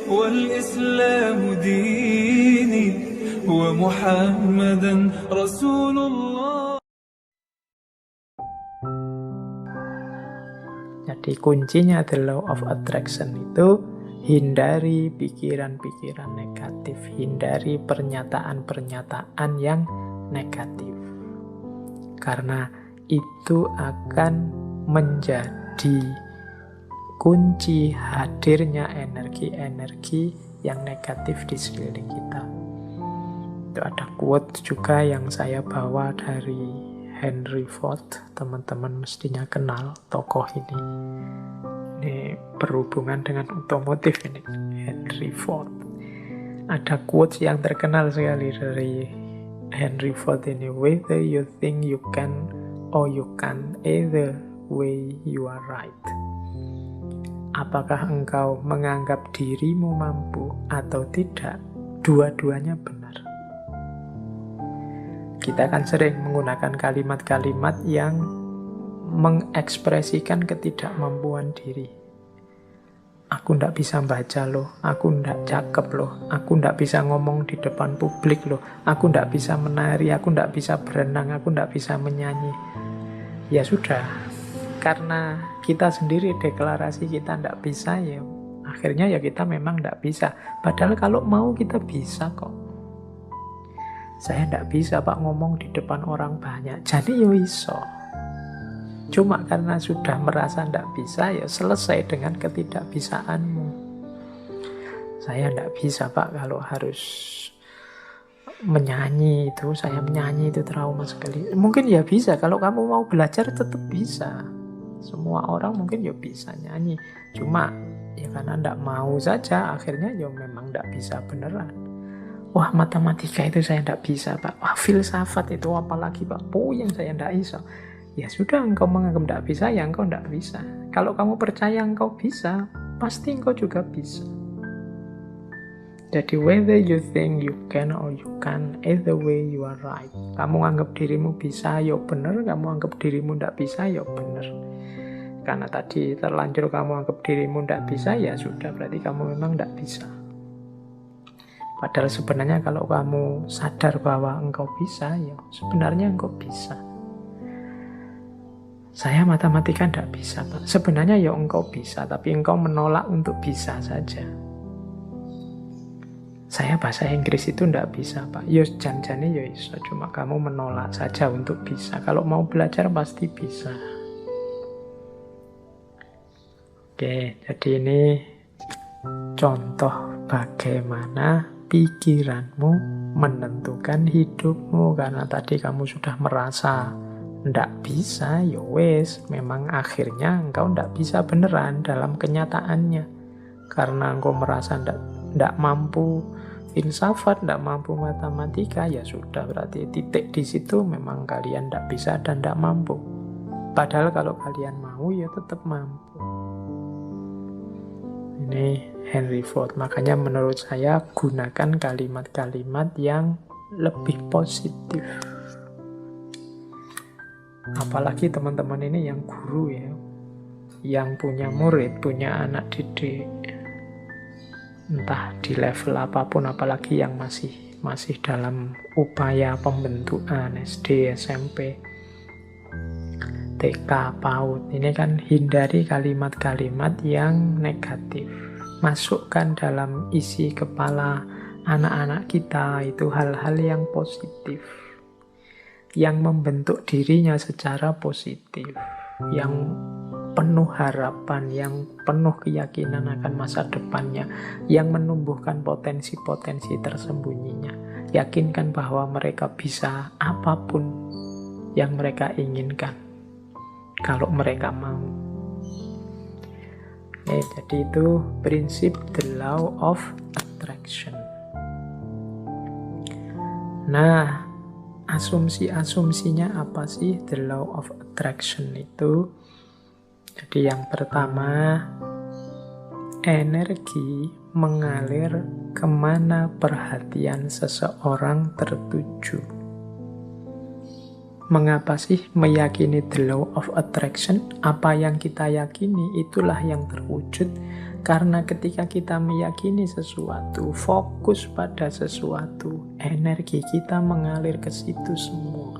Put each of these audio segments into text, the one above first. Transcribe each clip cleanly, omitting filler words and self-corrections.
والإسلام ديني ومحمدا رسول الله. Jadi kuncinya the law of attraction itu hindari pikiran-pikiran negatif, hindari pernyataan-pernyataan yang negatif. Karena itu akan menjadi kunci hadirnya energi-energi yang negatif di sekeliling kita. Itu ada quote juga yang saya bawa dari Henry Ford. Teman-teman mestinya kenal tokoh ini. Ini berhubungan dengan otomotif ini, Henry Ford. Ada quotes yang terkenal sekali dari Henry Ford ini. Whether you think you can or you can't, either way you are right. Apakah engkau menganggap dirimu mampu atau tidak, dua-duanya benar. Kita kan sering menggunakan kalimat-kalimat yang mengekspresikan ketidakmampuan diri. Aku ndak bisa baca loh, aku ndak cakep loh, aku ndak bisa ngomong di depan publik loh, aku ndak bisa menari, aku ndak bisa berenang, aku ndak bisa menyanyi. Ya sudah, karena kita sendiri deklarasi kita ndak bisa, ya akhirnya ya kita memang ndak bisa. Padahal kalau mau kita bisa kok. Saya ndak bisa Pak ngomong di depan orang banyak, jadi yo iso. Cuma karena sudah merasa ndak bisa, ya selesai dengan ketidakbisaanmu. Saya ndak bisa Pak kalau harus menyanyi itu, saya menyanyi itu trauma sekali. Mungkin ya bisa, kalau kamu mau belajar tetap bisa. Semua orang mungkin ya bisa nyanyi. Cuma ya karena ndak mau saja, akhirnya ya memang ndak bisa beneran. Wah, matematika itu saya ndak bisa Pak. Wah, filsafat itu apalagi Pak, puyeng saya ndak bisa. Ya sudah, engkau menganggap ndak bisa, ya engkau ndak bisa. Kalau kamu percaya engkau bisa, pasti engkau juga bisa. Jadi whether you think you can or you can't, either way you are right. Kamu anggap dirimu bisa, ya bener. Kamu anggap dirimu ndak bisa, ya bener. Karena tadi terlanjur kamu anggap dirimu ndak bisa, ya sudah, berarti kamu memang ndak bisa. Padahal sebenarnya kalau kamu sadar bahwa engkau bisa, ya sebenarnya engkau bisa. Saya matematika tidak bisa, Pak. Sebenarnya ya engkau bisa, tapi engkau menolak untuk bisa saja. Saya bahasa Inggris itu tidak bisa, Pak. Ya jan-jane ya iso, cuma kamu menolak saja untuk bisa. Kalau mau belajar pasti bisa. Oke, jadi ini contoh bagaimana pikiranmu menentukan hidupmu. Karena tadi kamu sudah merasa ndak bisa, ya wes, memang akhirnya engkau ndak bisa beneran dalam kenyataannya. Karena engkau merasa ndak mampu filsafat, ndak mampu matematika, ya sudah, berarti titik di situ memang kalian ndak bisa dan ndak mampu. Padahal kalau kalian mau, ya tetap mampu. Ini Henry Ford. Makanya menurut saya gunakan kalimat-kalimat yang lebih positif. Apalagi teman-teman ini yang guru ya, yang punya murid, punya anak didik, entah di level apapun, apalagi yang masih dalam upaya pembentukan SD, SMP, TK, PAUD. Ini kan hindari kalimat-kalimat yang negatif. Masukkan dalam isi kepala anak-anak kita itu hal-hal yang positif, yang membentuk dirinya secara positif, yang penuh harapan, yang penuh keyakinan akan masa depannya, yang menumbuhkan potensi-potensi tersembunyinya. Yakinkan bahwa mereka bisa apapun yang mereka inginkan kalau mereka mau. Jadi itu prinsip the law of attraction. Nah, asumsi-asumsinya apa sih the law of attraction itu? Jadi yang pertama, energi mengalir kemana perhatian seseorang tertuju. Mengapa sih meyakini the law of attraction? Apa yang kita yakini itulah yang terwujud. Karena ketika kita meyakini sesuatu, fokus pada sesuatu, energi kita mengalir ke situ semua.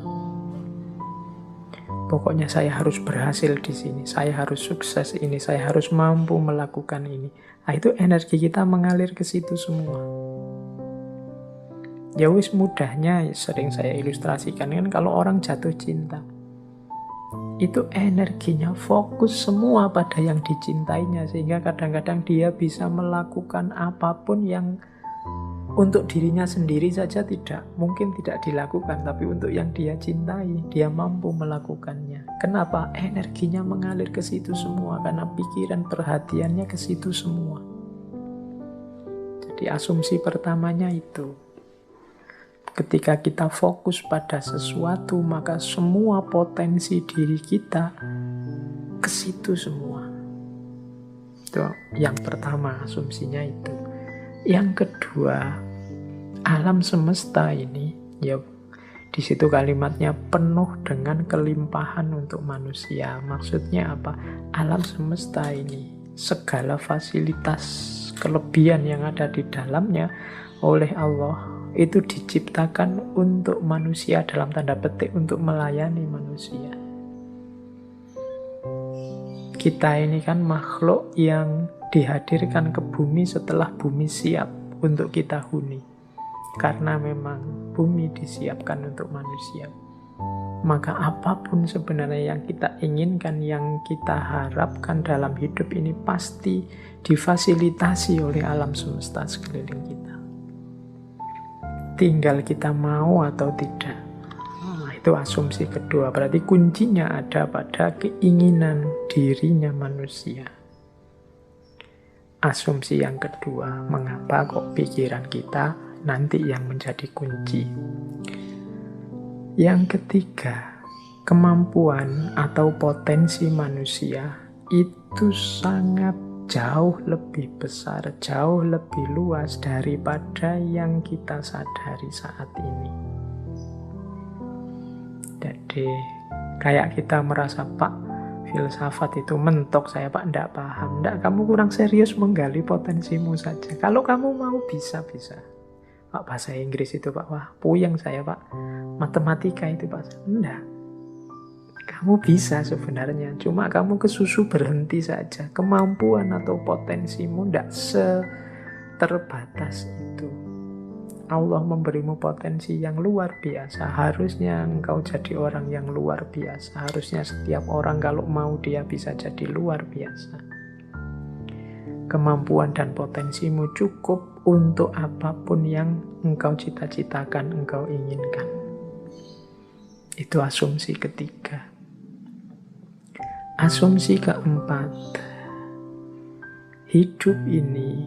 Pokoknya saya harus berhasil di sini, saya harus sukses ini, saya harus mampu melakukan ini. Nah, itu energi kita mengalir ke situ semua. Ya wis mudahnya sering saya ilustrasikan kan kalau orang jatuh cinta. Itu energinya fokus semua pada yang dicintainya sehingga kadang-kadang dia bisa melakukan apapun yang untuk dirinya sendiri saja mungkin tidak dilakukan, tapi untuk yang dia cintai dia mampu melakukannya. Kenapa? Energinya mengalir ke situ semua karena pikiran perhatiannya ke situ semua. Jadi asumsi pertamanya itu. Ketika kita fokus pada sesuatu, maka semua potensi diri kita ke situ semua. Itu yang pertama, asumsinya itu. Yang kedua, alam semesta ini, ya di situ kalimatnya penuh dengan kelimpahan untuk manusia. Maksudnya apa? Alam semesta ini, segala fasilitas kelebihan yang ada di dalamnya oleh Allah itu diciptakan untuk manusia, dalam tanda petik untuk melayani manusia. Kita ini kan makhluk yang dihadirkan ke bumi setelah bumi siap untuk kita huni. Karena memang bumi disiapkan untuk manusia. Maka apapun sebenarnya yang kita inginkan, yang kita harapkan dalam hidup ini pasti difasilitasi oleh alam semesta sekeliling kita. Tinggal kita mau atau tidak. Itu asumsi kedua. Berarti kuncinya ada pada keinginan dirinya manusia. Asumsi yang kedua, mengapa kok pikiran kita nanti yang menjadi kunci. Yang ketiga, kemampuan atau potensi manusia itu sangat jauh lebih besar, jauh lebih luas daripada yang kita sadari saat ini. Jadi kayak kita merasa, Pak, filsafat itu mentok, saya Pak enggak paham. Enggak, kamu kurang serius menggali potensimu saja. Kalau kamu mau bisa. Pak, bahasa Inggris itu Pak, wah puyeng saya Pak. Matematika itu Pak, enggak. Kamu bisa sebenarnya, cuma kamu kesusu berhenti saja. Kemampuan atau potensimu tidak terbatas itu. Allah memberimu potensi yang luar biasa. Harusnya engkau jadi orang yang luar biasa. Harusnya setiap orang kalau mau dia bisa jadi luar biasa. Kemampuan dan potensimu cukup untuk apapun yang engkau cita-citakan, engkau inginkan. Itu asumsi ketiga. Asumsi keempat, hidup ini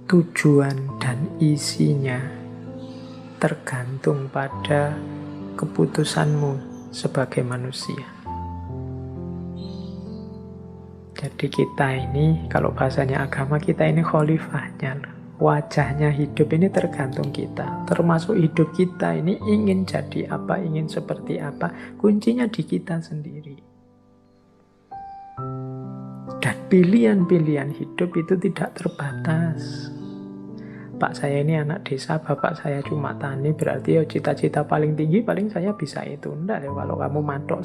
tujuan dan isinya tergantung pada keputusanmu sebagai manusia. Jadi kita ini, kalau bahasanya agama, kita ini khalifahnya. Wajahnya hidup ini tergantung kita. Termasuk hidup kita ini ingin jadi apa, ingin seperti apa. Kuncinya di kita sendiri. Dan pilihan-pilihan hidup itu tidak terbatas. Pak, saya ini anak desa, bapak saya cuma tani, berarti ya cita-cita paling tinggi paling saya bisa itu. Enggak ya, kalau kamu matok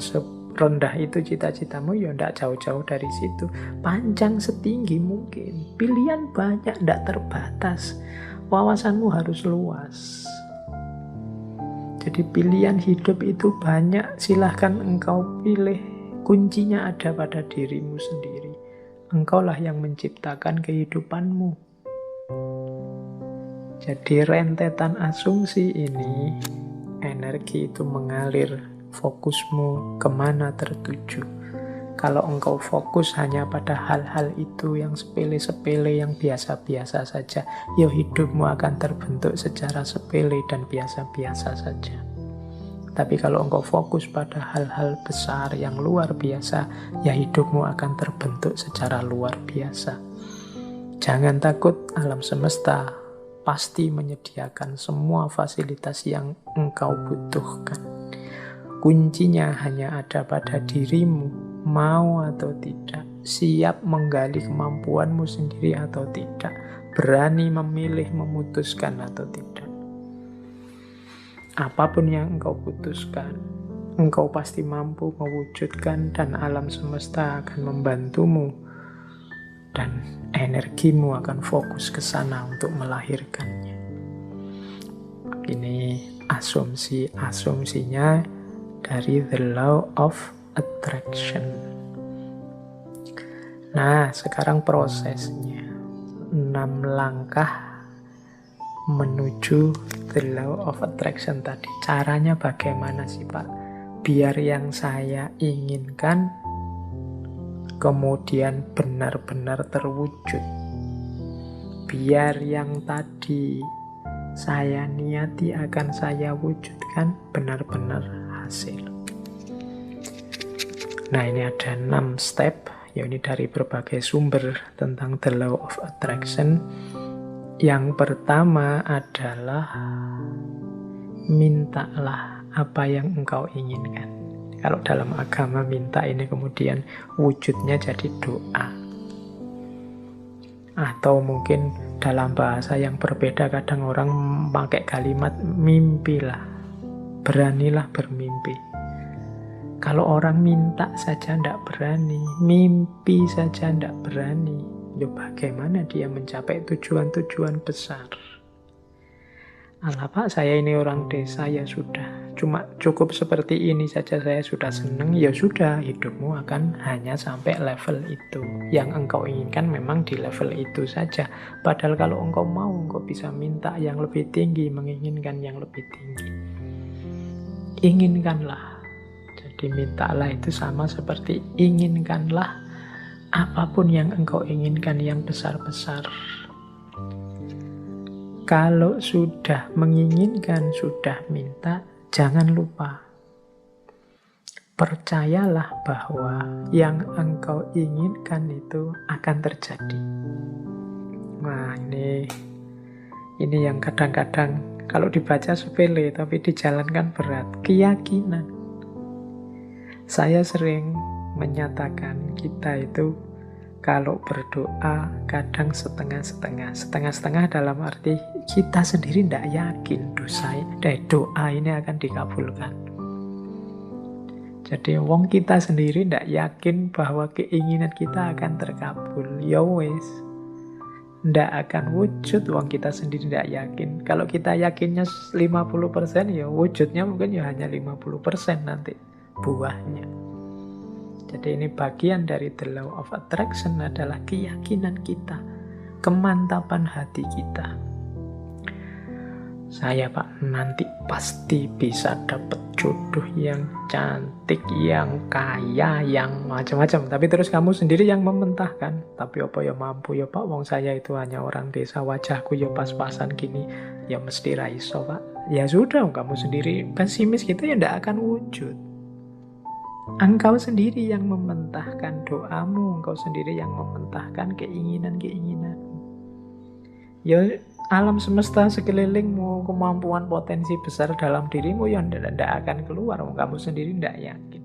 rendah itu cita-citamu, ya enggak jauh-jauh dari situ. Panjang setinggi mungkin. Pilihan banyak, enggak terbatas. Wawasanmu harus luas. Jadi pilihan hidup itu banyak. Silahkan engkau pilih. Kuncinya ada pada dirimu sendiri. Engkaulah yang menciptakan kehidupanmu. Jadi rentetan asumsi ini, energi itu mengalir. Fokusmu kemana tertuju. Kalau engkau fokus hanya pada hal-hal itu yang sepele-sepele, yang biasa-biasa saja, ya hidupmu akan terbentuk secara sepele dan biasa-biasa saja. Tapi kalau engkau fokus pada hal-hal besar yang luar biasa, ya hidupmu akan terbentuk secara luar biasa. Jangan takut, alam semesta pasti menyediakan semua fasilitas yang engkau butuhkan. Kuncinya hanya ada pada dirimu, mau atau tidak, siap menggali kemampuanmu sendiri atau tidak, berani memilih, memutuskan atau tidak. Apapun yang engkau putuskan, engkau pasti mampu mewujudkan dan alam semesta akan membantumu dan energimu akan fokus ke sana untuk melahirkannya. Ini asumsinya dari the law of attraction. Nah, sekarang prosesnya 6 langkah menuju the law of attraction tadi. Caranya bagaimana sih Pak? Biar yang saya inginkan kemudian benar-benar terwujud. Biar yang tadi saya niati akan saya wujudkan benar-benar hasil. Nah, ini ada 6 step, yakni dari berbagai sumber tentang the law of attraction. Yang pertama adalah mintalah apa yang engkau inginkan. Kalau dalam agama minta ini kemudian wujudnya jadi doa. Atau mungkin dalam bahasa yang berbeda kadang orang pakai kalimat mimpilah, beranilah bermimpi. Kalau orang minta saja tidak berani, mimpi saja tidak berani, bagaimana dia mencapai tujuan-tujuan besar? Alah Pak, saya ini orang desa, ya sudah, cuma cukup seperti ini saja saya sudah senang, ya sudah, hidupmu akan hanya sampai level itu. Yang engkau inginkan memang di level itu saja. Padahal kalau engkau mau, engkau bisa minta yang lebih tinggi, menginginkan yang lebih tinggi. Inginkanlah. Jadi mintalah itu sama seperti inginkanlah apapun yang engkau inginkan yang besar-besar. Kalau sudah menginginkan, sudah minta, jangan lupa. Percayalah bahwa yang engkau inginkan itu akan terjadi. Nah, ini yang kadang-kadang kalau dibaca sepele tapi dijalankan berat. Keyakinan. Saya sering menyatakan kita itu kalau berdoa kadang setengah-setengah. Setengah-setengah dalam arti kita sendiri tidak yakin doa ini akan dikabulkan. Jadi wong kita sendiri tidak yakin bahwa keinginan kita akan terkabul. Ya wes, tidak akan wujud wong kita sendiri tidak yakin. Kalau kita yakinnya 50%, ya wujudnya mungkin ya hanya 50% nanti buahnya. Jadi ini bagian dari the law of attraction adalah keyakinan kita, kemantapan hati kita. Saya Pak nanti pasti bisa dapat jodoh yang cantik, yang kaya, yang macam-macam. Tapi terus kamu sendiri yang mementahkan. Tapi apa ya mampu ya Pak, wong saya itu hanya orang desa, wajahku ya pas-pasan gini, ya mesti raiso Pak. Ya sudah, kamu sendiri pesimis gitu ya tidak akan wujud. Engkau sendiri yang mementahkan doamu, engkau sendiri yang mementahkan keinginan-keinginanmu. Ya alam semesta sekelilingmu, kemampuan potensi besar dalam dirimu yang tidak akan keluar, kamu sendiri tidak yakin.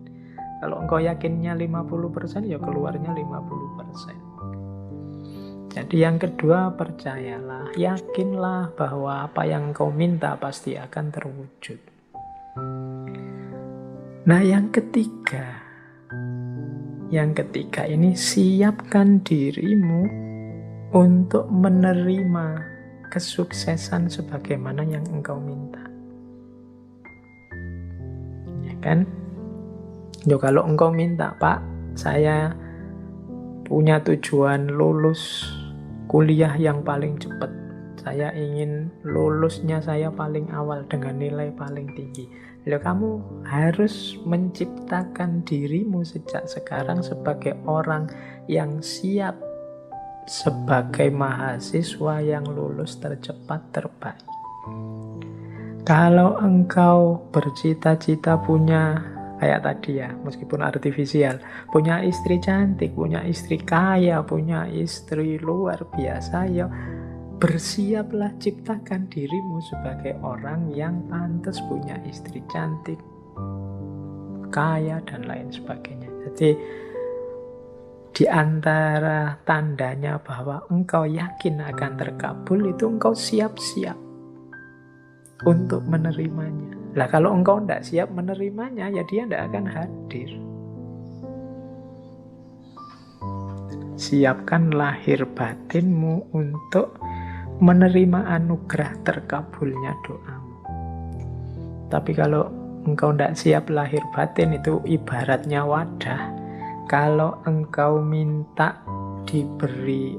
Kalau engkau yakinnya 50%, ya keluarnya 50%. Jadi yang kedua, percayalah, yakinlah bahwa apa yang engkau minta pasti akan terwujud. Nah, yang ketiga ini siapkan dirimu untuk menerima kesuksesan sebagaimana yang engkau minta. Ya kan? Yo, kalau engkau minta, Pak, saya punya tujuan lulus kuliah yang paling cepat. Saya ingin lulusnya saya paling awal dengan nilai paling tinggi. Kamu harus menciptakan dirimu sejak sekarang sebagai orang yang siap sebagai mahasiswa yang lulus tercepat terbaik. Kalau engkau bercita-cita punya, kayak tadi ya, meskipun artifisial, punya istri cantik, punya istri kaya, punya istri luar biasa, ya bersiaplah, ciptakan dirimu sebagai orang yang pantas punya istri cantik, kaya, dan lain sebagainya. Jadi di antara tandanya bahwa engkau yakin akan terkabul itu engkau siap-siap untuk menerimanya. Lah kalau engkau tidak siap menerimanya, ya dia tidak akan hadir. Siapkan lahir batinmu untuk menerima anugerah terkabulnya doamu. Tapi kalau engkau tidak siap lahir batin, itu ibaratnya wadah. Kalau engkau minta diberi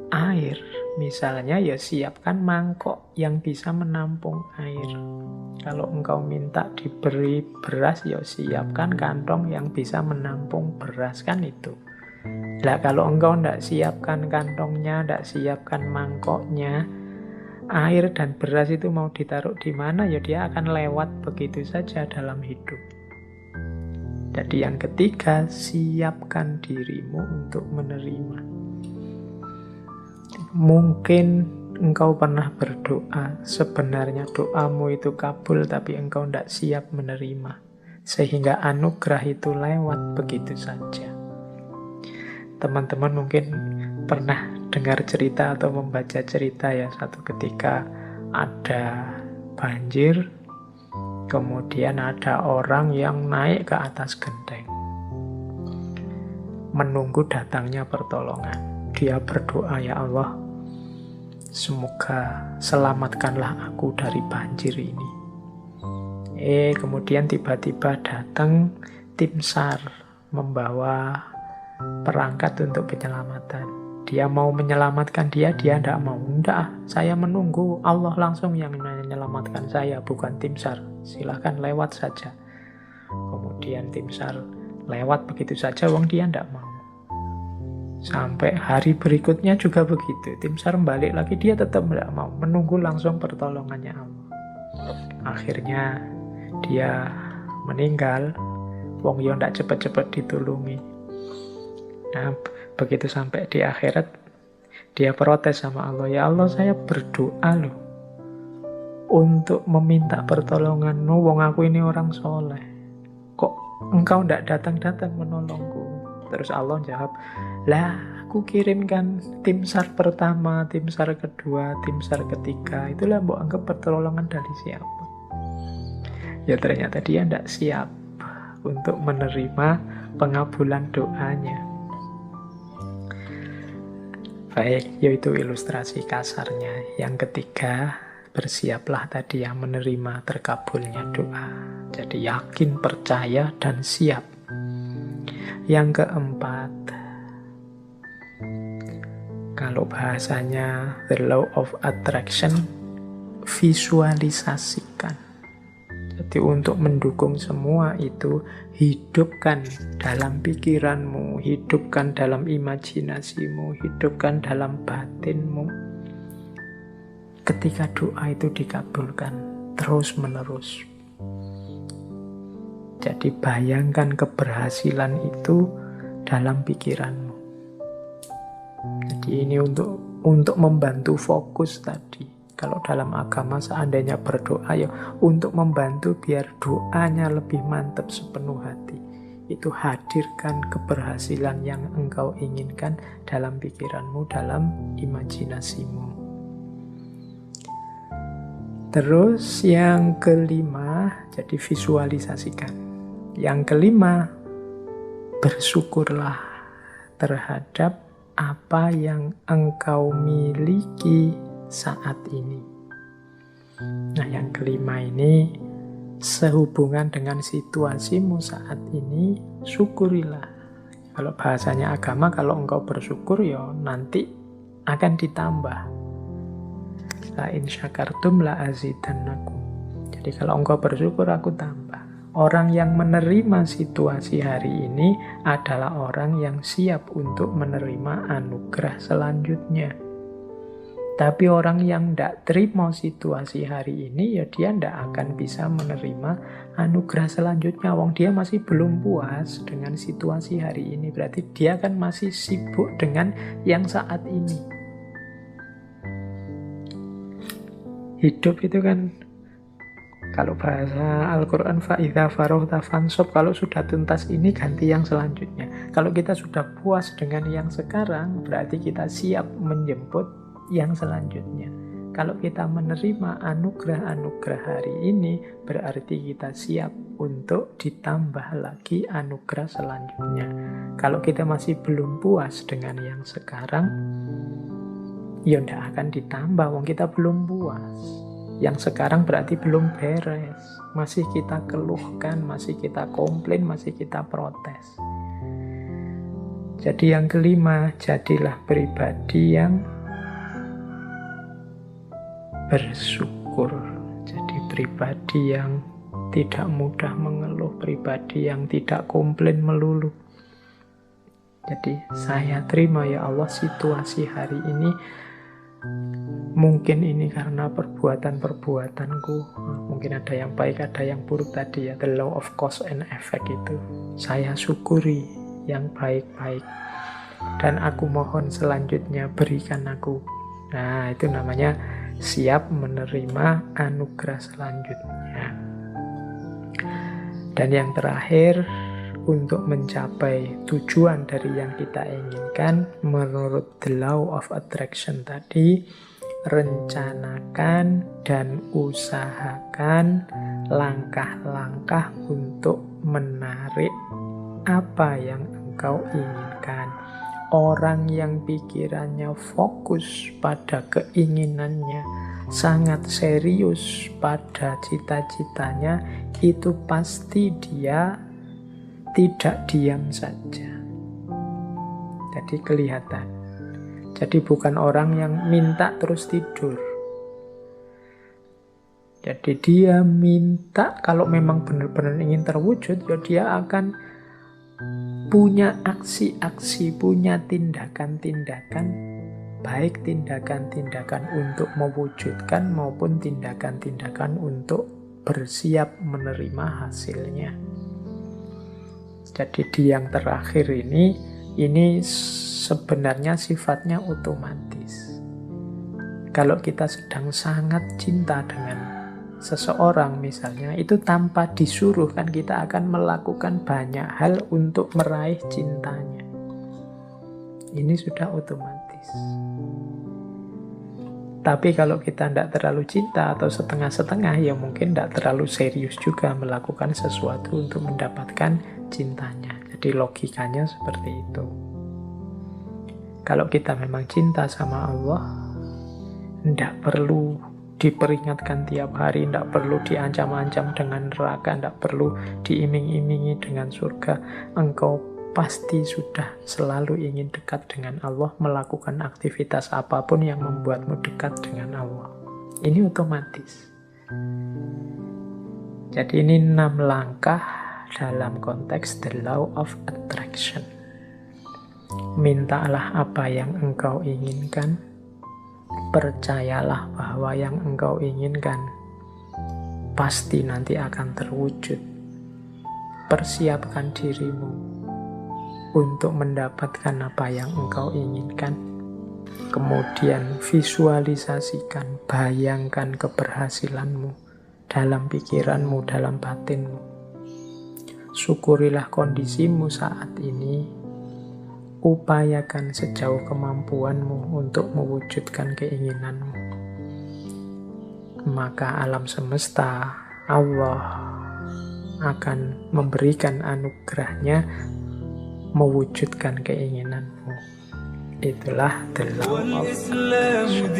air, misalnya, ya siapkan mangkok yang bisa menampung air. Kalau engkau minta diberi beras, ya siapkan kantong yang bisa menampung beras, kan itu. Lah kalau engkau tidak siapkan kantongnya, tidak siapkan mangkoknya, air dan beras itu mau ditaruh di mana, ya dia akan lewat begitu saja dalam hidup. Jadi yang ketiga, siapkan dirimu untuk menerima. Mungkin engkau pernah berdoa, sebenarnya doamu itu kabul, tapi engkau tidak siap menerima, sehingga anugerah itu lewat begitu saja. Teman-teman mungkin pernah dengar cerita atau membaca cerita ya, satu ketika ada banjir, kemudian ada orang yang naik ke atas genteng menunggu datangnya pertolongan. Dia berdoa, ya Allah, semoga selamatkanlah aku dari banjir ini. Kemudian tiba-tiba datang tim SAR membawa perangkat untuk penyelamatan. Dia mau menyelamatkan dia tidak mau. Tidak, saya menunggu Allah langsung yang menyelamatkan saya, bukan tim SAR. Silahkan lewat saja. Kemudian tim SAR lewat begitu saja, wong dia tidak mau. Sampai hari berikutnya juga begitu. Tim SAR balik lagi, dia tetap tidak mau. Menunggu langsung pertolongannya Allah. Akhirnya dia meninggal. Wong yo tidak cepat-cepat ditulungi. Nah, begitu sampai di akhirat, dia protes sama Allah. Ya Allah, saya berdoa loh untuk meminta pertolongan-Mu, wong aku ini orang soleh. Kok engkau tidak datang-datang menolongku? Terus Allah jawab, lah aku kirimkan tim SAR pertama, tim SAR kedua, tim SAR ketiga. Itulah mbok anggap pertolongan dari siapa? Ya ternyata dia tidak siap untuk menerima pengabulan doanya. Baik, yaitu ilustrasi kasarnya. Yang ketiga, bersiaplah tadi yang menerima terkabulnya doa. Jadi yakin, percaya, dan siap. Yang keempat, kalau bahasanya the law of attraction, visualisasikan. Jadi untuk mendukung semua itu, hidupkan dalam pikiranmu, hidupkan dalam imajinasimu, hidupkan dalam batinmu. Ketika doa itu dikabulkan terus menerus. Jadi bayangkan keberhasilan itu dalam pikiranmu. Jadi ini untuk membantu fokus tadi. Kalau dalam agama seandainya berdoa, ya untuk membantu biar doanya lebih mantap sepenuh hati. Itu hadirkan keberhasilan yang engkau inginkan dalam pikiranmu, dalam imajinasimu. Terus yang kelima, jadi visualisasikan. Yang kelima, bersyukurlah terhadap apa yang engkau miliki saat ini. Nah, yang kelima ini sehubungan dengan situasimu saat ini, syukurilah. Kalau bahasanya agama, kalau engkau bersyukur, ya nanti akan ditambah. La in syakartum la azidannakum. Jadi kalau engkau bersyukur, aku tambah. Orang yang menerima situasi hari ini adalah orang yang siap untuk menerima anugerah selanjutnya. Tapi orang yang tidak terima situasi hari ini, ya dia tidak akan bisa menerima anugerah selanjutnya. Wong dia masih belum puas dengan situasi hari ini. Berarti dia kan masih sibuk dengan yang saat ini. Hidup itu kan, kalau bahasa Al-Quran, fa'idha faroghta fansab, kalau sudah tuntas ini ganti yang selanjutnya. Kalau kita sudah puas dengan yang sekarang, berarti kita siap menjemput yang selanjutnya. Kalau kita menerima anugerah-anugerah hari ini, berarti kita siap untuk ditambah lagi anugerah selanjutnya. Kalau kita masih belum puas dengan yang sekarang, ya tidak akan ditambah, wong kita belum puas. Yang sekarang berarti belum beres, masih kita keluhkan, masih kita komplain, masih kita protes. Jadi yang kelima, jadilah pribadi yang bersyukur. Jadi pribadi yang tidak mudah mengeluh, pribadi yang tidak komplain melulu. Jadi saya terima ya Allah situasi hari ini. Mungkin ini karena perbuatan-perbuatanku, mungkin ada yang baik, ada yang buruk tadi ya, the law of cause and effect itu. Saya syukuri yang baik-baik, dan aku mohon selanjutnya berikan aku. Nah, itu namanya siap menerima anugerah selanjutnya. Dan yang terakhir, untuk mencapai tujuan dari yang kita inginkan, menurut the law of attraction tadi, rencanakan dan usahakan langkah-langkah untuk menarik apa yang engkau inginkan. Orang yang pikirannya fokus pada keinginannya, sangat serius pada cita-citanya, itu pasti dia tidak diam saja. Jadi kelihatan. Jadi bukan orang yang minta terus tidur. Jadi dia minta, kalau memang benar-benar ingin terwujud, ya dia akan punya aksi-aksi, punya tindakan-tindakan, baik tindakan-tindakan untuk mewujudkan maupun tindakan-tindakan untuk bersiap menerima hasilnya. Jadi di yang terakhir ini sebenarnya sifatnya otomatis. Kalau kita sedang sangat cinta dengan seseorang misalnya, itu tanpa disuruh kan kita akan melakukan banyak hal untuk meraih cintanya. Ini sudah otomatis. Tapi kalau kita tidak terlalu cinta atau setengah-setengah, ya mungkin tidak terlalu serius juga melakukan sesuatu untuk mendapatkan cintanya. Jadi logikanya seperti itu. Kalau kita memang cinta sama Allah, tidak perlu diperingatkan tiap hari, tidak perlu diancam-ancam dengan neraka, tidak perlu diiming-imingi dengan surga. Engkau pasti sudah selalu ingin dekat dengan Allah, melakukan aktivitas apapun yang membuatmu dekat dengan Allah. Ini otomatis. Jadi ini 6 langkah dalam konteks the law of attraction. Mintalah apa yang engkau inginkan, percayalah bahwa yang engkau inginkan pasti nanti akan terwujud. Persiapkan dirimu untuk mendapatkan apa yang engkau inginkan. Kemudian visualisasikan, bayangkan keberhasilanmu dalam pikiranmu, dalam batinmu. Syukurilah kondisimu saat ini. Upayakan sejauh kemampuanmu untuk mewujudkan keinginanmu. Maka alam semesta, Allah akan memberikan anugerahnya mewujudkan keinginanmu. Itulah the law of attraction.